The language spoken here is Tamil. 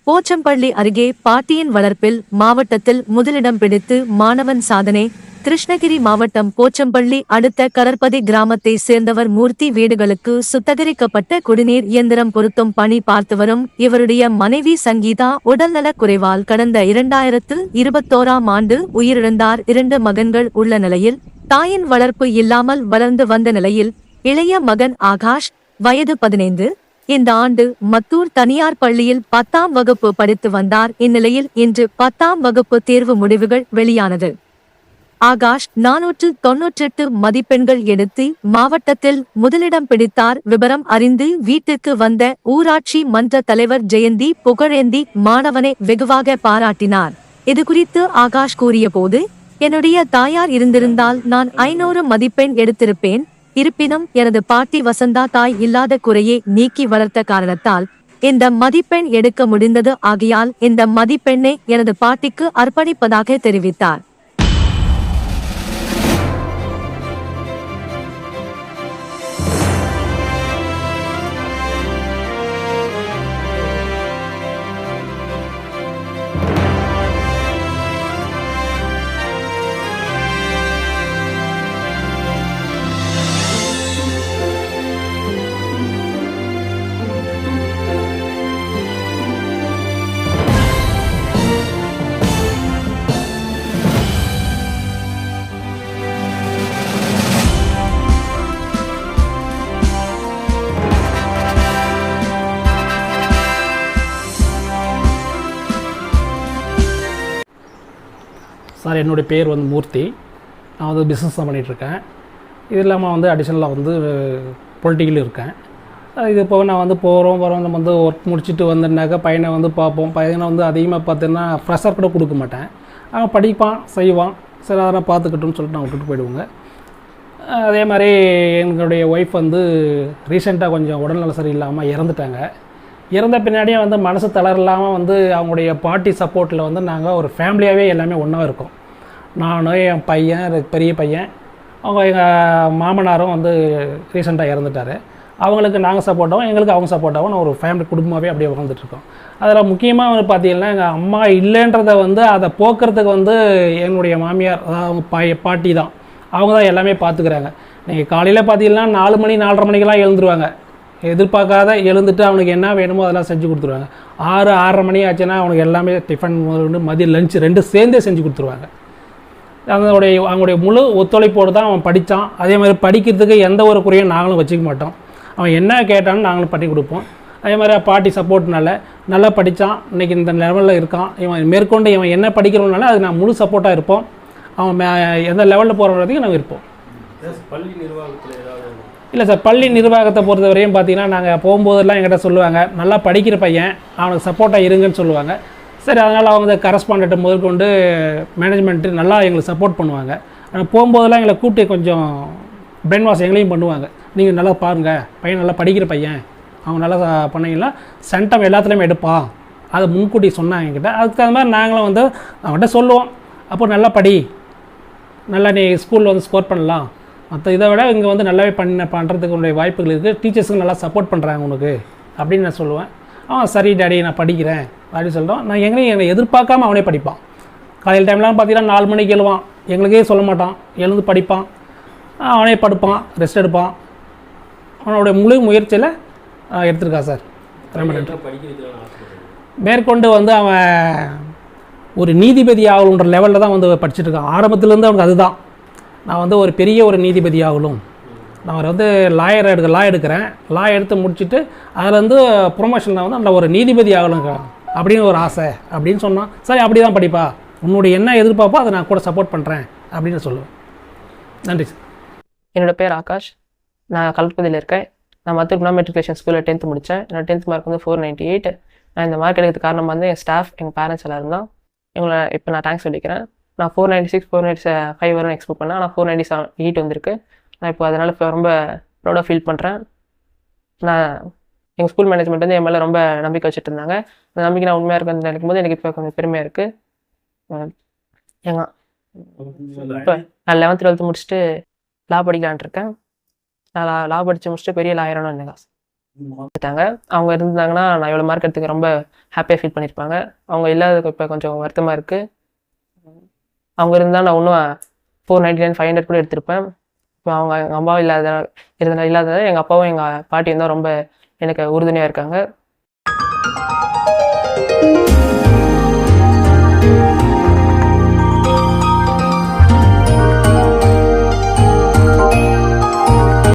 போச்சம்பள்ளி அருகே பாட்டியின் வளர்ப்பில் மாவட்டத்தில் முதலிடம் பிடித்து மாணவன் சாதனை. கிருஷ்ணகிரி மாவட்டம் போச்சம்பள்ளி அடுத்த கடற்பதி கிராமத்தை சேர்ந்தவர் மூர்த்தி. வீடுகளுக்கு சுத்தகரிக்கப்பட்ட குடிநீர் இயந்திரம் பொருத்தும் பணி பார்த்து வரும் இவருடைய மனைவி சங்கீதா உடல்நலக் குறைவால் கடந்த 2021ஆம் ஆண்டு உயிரிழந்தார். 2 மகன்கள் உள்ள நிலையில் தாயின் வளர்ப்பு இல்லாமல் வளர்ந்து வந்த நிலையில் இளைய மகன் ஆகாஷ் வயது 15 இந்த ஆண்டு மத்தூர் தனியார் பள்ளியில் 10ஆம் வகுப்பு படித்து வந்தார். இந்நிலையில் இன்று 10ஆம் வகுப்பு தேர்வு முடிவுகள் வெளியானது. ஆகாஷ் 498 மதிப்பெண்கள் எடுத்து மாவட்டத்தில் முதலிடம் பிடித்தார். விபரம் அறிந்து வீட்டிற்கு வந்த ஊராட்சி மன்ற தலைவர் ஜெயந்தி புகழேந்தி மாணவனை வெகுவாக பாராட்டினார். இதுகுறித்து ஆகாஷ் கூறியபோது, என்னுடைய தாயார் இருந்திருந்தால் நான் 500 மதிப்பெண் எடுத்திருப்பேன். இருப்பினும் எனது பாட்டி வசந்தா தாய் இல்லாத குறையை நீக்கி வளர்த்த காரணத்தால் இந்த மதிப்பெண் எடுக்க முடிந்தது. ஆகையால் இந்த மதிப்பெண்ணை எனது பாட்டிக்கு அர்ப்பணிப்பதாக தெரிவித்தார். சார், என்னுடைய பேர் வந்து மூர்த்தி. நான் வந்து பிஸ்னஸ் தான் பண்ணிகிட்ருக்கேன். இது இல்லாமல் வந்து அடிஷ்னலாக வந்து பொலிட்டிக்கல் இருக்கேன். இது போக நான் வந்து போகிறோம் நம்ம வந்து ஒர்க் முடிச்சுட்டு வந்தேன்னாக்கா பையனை வந்து பார்ப்போம். பையனை வந்து அதிகமாக பார்த்தீங்கன்னா ப்ரெஷர் கூட கொடுக்க மாட்டேன். அவன் படிப்பான், செய்வான், சரி அதெல்லாம் பார்த்துக்கட்டும்னு சொல்லிட்டு நான் விட்டுட்டு போயிடுவேங்க. அதே மாதிரி எங்களுடைய ஒய்ஃப் வந்து ரீசெண்டாக கொஞ்சம் உடல்நல சரியில்லாமல் இறந்துட்டாங்க. இறந்த பின்னாடியே வந்து மனசு தளரலாமல் வந்து அவங்களுடைய பாட்டி சப்போர்ட்டில் வந்து நாங்கள் ஒரு ஃபேமிலியாகவே எல்லாமே ஒன்றா இருக்கோம். நானும் என் பையன், பெரிய பையன், அவங்க எங்கள் மாமனாரும் வந்து ரீசெண்டாக இறந்துட்டார். அவங்களுக்கு நாங்கள் சப்போர்ட்டாகவும் எங்களுக்கு அவங்க சப்போர்ட்டாகவும் நான் ஒரு ஃபேமிலி குடும்பமாகவே அப்படியே வாழ்ந்துட்டுருக்கோம். அதில் முக்கியமாக வந்து பார்த்திங்கன்னா எங்கள் அம்மா இல்லைன்றதை வந்து அதை போக்குறதுக்கு வந்து என்னுடைய மாமியார், அதாவது அவங்க பாட்டி தான், அவங்க தான் எல்லாமே பார்த்துக்கிறாங்க. நீங்கள் காலையில் பார்த்தீங்கன்னா 4 மணி 4:30 மணிக்கெல்லாம் எழுந்துருவாங்க. எதிர்பார்க்காத எழுந்துட்டு அவனுக்கு என்ன வேணுமோ அதெல்லாம் செஞ்சு கொடுத்துருவாங்க. 6-6:30 மணி ஆச்சுன்னா அவனுக்கு எல்லாமே டிஃபன் முதல்ல மதியம் லஞ்ச் 2 சேர்ந்தே செஞ்சு கொடுத்துருவாங்க. அவங்களுடைய முழு ஒத்துழைப்போடு தான் அவன் படித்தான். அதே மாதிரி படிக்கிறதுக்கு எந்த ஒரு குறையும் நாங்களும் வச்சுக்க மாட்டோம். அவன் என்ன கேட்டான்னு நாங்களும் பண்ணி கொடுப்போம். அதே மாதிரி பாட்டி சப்போர்ட்னால நல்லா படித்தான், இன்றைக்கி இந்த லெவலில் இருக்கான். இவன் மேற்கொண்டு இவன் என்ன படிக்கிறோம்னால அது நான் முழு சப்போர்ட்டாக இருப்போம். அவன் எந்த லெவலில் போகிற வரைக்கும் நாங்கள் இருப்போம். பள்ளி நிர்வாகத்தில் ஏதாவது இல்லை சார், பள்ளி நிர்வாகத்தை பொறுத்த வரையும் பார்த்தீங்கன்னா நாங்கள் போகும்போதெல்லாம் எங்கிட்ட சொல்லுவாங்க, நல்லா படிக்கிற பையன், அவனுக்கு சப்போர்ட்டாக இருங்கன்னு சொல்லுவாங்க. சரி, அதனால் அவங்க கரஸ்பாண்டன்ட் முதற்கொண்டு மேனேஜ்மெண்ட்டு நல்லா எங்களுக்கு சப்போர்ட் பண்ணுவாங்க. ஆனால் போகும்போதெல்லாம் எங்களை கூப்பிட்டு கொஞ்சம் பிரெயின் வாஷ் எங்களையும் பண்ணுவாங்க. நீங்கள் நல்லா பாருங்கள், பையன் நல்லா படிக்கிற பையன், அவங்க நல்லா பண்ணிங்கன்னா சென்டம் எல்லாத்துலேயுமே எடுப்பான், அதை முன்கூட்டி சொன்னாங்க என்கிட்ட. அதுக்கு தகுந்த மாதிரி நாங்களும் வந்து அவன்கிட்ட சொல்லுவோம், அப்போ நல்லா படி, நல்லா நீ ஸ்கூலில் வந்து ஸ்கோர் பண்ணலாம், மற்ற இதை விட இங்கே வந்து நல்லாவே பண்ணுறதுக்கு உடைய வாய்ப்புகள் இருக்குது, டீச்சர்ஸுக்கு நல்லா சப்போர்ட் பண்ணுறாங்க உனக்கு அப்படின்னு நான் சொல்லுவேன். சரி டாடி நான் படிக்கிறேன் அப்படின்னு சொல்கிறோம். நான் என்னை எதிர்பார்க்காம அவனே படிப்பான். காலையில் டைம்லாம் பார்த்தீங்கன்னா 4 மணிக்கு எழுவான், எங்களுக்கே சொல்ல மாட்டான், எழுந்து படிப்பான், அவனே படுப்பான், ரெஸ்ட் எடுப்பான். அவனுடைய முழு முயற்சியில் எடுத்திருக்கான் சார். மேற்கொண்டு வந்து அவன் ஒரு நீதிபதி ஆகணுன்ற லெவலில் தான் வந்து படிச்சுட்டு இருக்கான். ஆரம்பத்துலேருந்து அவனுக்கு அதுதான், நான் வந்து ஒரு பெரிய ஒரு நீதிபதி ஆகணும், நான் வந்து லா எடுக்கிறேன், லா எடுத்து முடிச்சுட்டு அதில் வந்து ப்ரொமோஷனில் வந்து நல்ல ஒரு நீதிபதி ஆகணுங்க அப்படின்னு ஒரு ஆசை அப்படின்னு சொன்னான். சரி, அப்படி தான் படிப்பா, உன்னுடைய என்ன எதிர்பார்ப்போ அதை நான் கூட சப்போர்ட் பண்ணுறேன் அப்படின்னு சொல்லுவேன். நன்றி சார். என்னோடய பேர் ஆகாஷ். நான் கல்பதியில் இருக்கேன். நான் மதுரை மெட்ரிகுலேஷன் ஸ்கூலில் 10th முடித்தேன். என்னோட 10th மார்க் வந்து 498. நான் இந்த மார்க் எடுக்கிறதுக்கு காரணம் வந்து என் ஸ்டாஃப், எங்கள் பேரண்ட்ஸ் எல்லோரும் தான். இவங்களை இப்போ நான் தேங்க்ஸ் சொல்லிக்கிறேன். நான் 496 495 வரும் எக்ஸ்பெக்ட் பண்ணேன். ஆனால் 498 வந்திருக்கு. நான் இப்போ அதனால் இப்போ ரொம்ப ப்ரௌடாக ஃபீல் பண்ணுறேன். நான் எங்கள் ஸ்கூல் மேனேஜ்மெண்ட் வந்து என் மேலே ரொம்ப நம்பிக்கை வச்சுட்டு இருந்தாங்க. அந்த நம்பிக்கை நான் உண்மையாக இருக்குன்னு நினைக்கும் போது எனக்கு இப்போ கொஞ்சம் பெருமையாக இருக்குது. இப்போ நான் 11th 12th முடிச்சுட்டு லா படிக்கலான் இருக்கேன். நான் லா படித்து முடிச்சுட்டு பெரிய லாயரானு இருந்தேன். எடுத்தாங்க. அவங்க இருந்தாங்கன்னா நான் இவ்வளோ மார்க் எடுத்துக்க ரொம்ப ஹாப்பியாக ஃபீல் பண்ணியிருப்பாங்க. அவங்க இல்லாததுக்கு இப்போ கொஞ்சம் வருத்தமாக இருக்குது. அவங்க இருந்தால் நான் இன்னும் 499 500 கூட எடுத்திருப்பேன். இப்போ அவங்க எங்கள் அம்மாவும் இல்லாததால் எங்கள் அப்பாவும் எங்கள் பாட்டியும் தான் ரொம்ப எனக்கு உறுதுணையாக இருக்காங்க.